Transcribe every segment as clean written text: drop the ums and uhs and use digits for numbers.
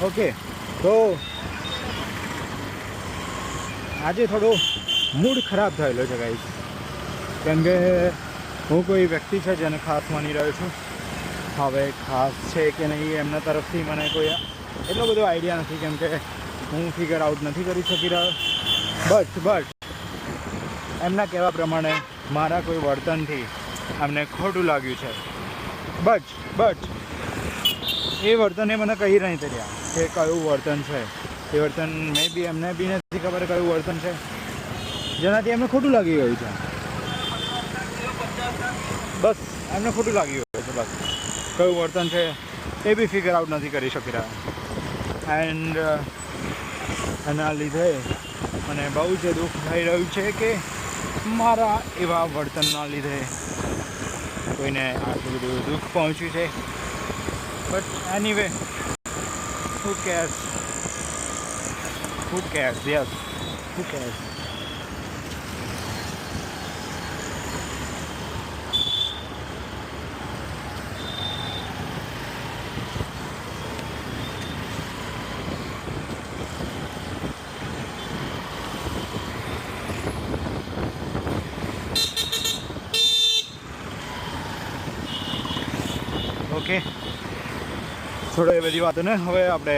Okay, તો આજે થોડો મૂડ ખરાબ થયેલો છે ગાઈસ, કેમ કે હું કોઈ વ્યક્તિ છે જેને ખાસ માની રહ્યો છું. હવે ખાસ છે કે નહીં એમના તરફથી મને કોઈ એટલો બધો આઈડિયા નથી, કેમ કે હું ફિગર આઉટ નથી કરી શકી રહ્યો. બટ એમના કહેવા પ્રમાણે મારા કોઈ વર્તનથી એમને ખોટું લાગ્યું છે. બટ એ વર્તન એ મને કહી નહીં રહ્યા કે કયું વર્તન છે. એ વર્તન મે બી એમને બી નથી ખબર કયું વર્તન છે જેનાથી એમને ખોટું લાગી ગયું છે. બસ એમને ખોટું લાગી ગયું છે. બસ કયું વર્તન છે એ બી ફિગર આઉટ નથી કરી શકી રહ્યા. એન્ડ એના લીધે મને બહુ જ દુઃખ થઈ રહ્યું છે કે મારા એવા વર્તનના લીધે કોઈને આટલું બધું દુઃખ પહોંચ્યું છે. But anyway, who cares? Yes, who cares? Okay, છોડો એ બધી વાતોને. હવે આપણે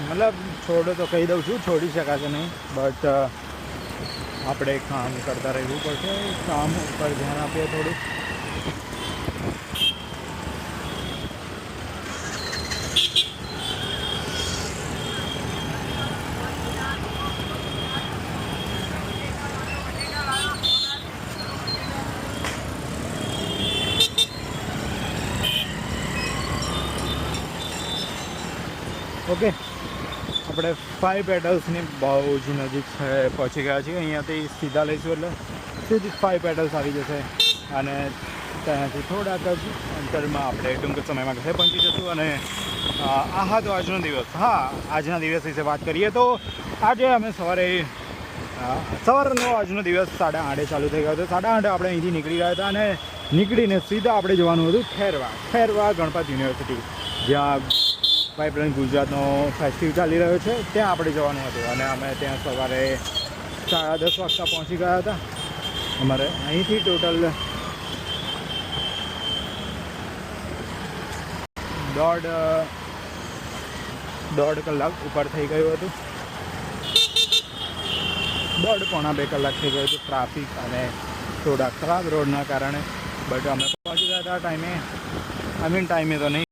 મતલબ છોડો તો કહી દઉં છું, છોડી શકાશે નહીં. બટ આપણે કામ કરતા રહેવું પડશે. કામ ઉપર ધ્યાન આપીએ થોડું. ઓકે, આપણે 5 પેટલ્સની બહુ જ નજીક પહોંચી ગયા છીએ. અહીંયાથી સીધા લઈશું એટલે સીધી 5 પેટલ્સ આવી જશે અને ત્યાંથી થોડાક જ અંતરમાં આપણે ટૂંક સમયમાં ઘરે પહોંચી જશું. અને આ તો આજનો દિવસ. આજના દિવસ વિશે વાત કરીએ તો આજે અમે સવારનો આજનો દિવસ 8:30 ચાલુ થઈ ગયો હતો. 8:30 આપણે અહીંથી નીકળી ગયા હતા અને નીકળીને સીધા આપણે જવાનું હતું ખેરવા ગણપત યુનિવર્સિટી, જ્યાં પાઇપલાઇન ગુજરાતનો ફેસ્ટિવલ ચાલી રહ્યો છે. ત્યાં આપણે જવાનું હતું અને અમે ત્યાં સવારે 10:30 વાગતા પહોંચી ગયા હતા. અમારે અહીંથી ટોટલ દોઢ કલાક ઉપર થઈ ગયું હતું. 1.5-2 કલાક થઈ ગયું હતું ટ્રાફિક અને થોડા ખરાબ રોડના કારણે. બટ અમે પહોંચી ગયા હતા ટાઈમે. ટાઈમે તો નહીં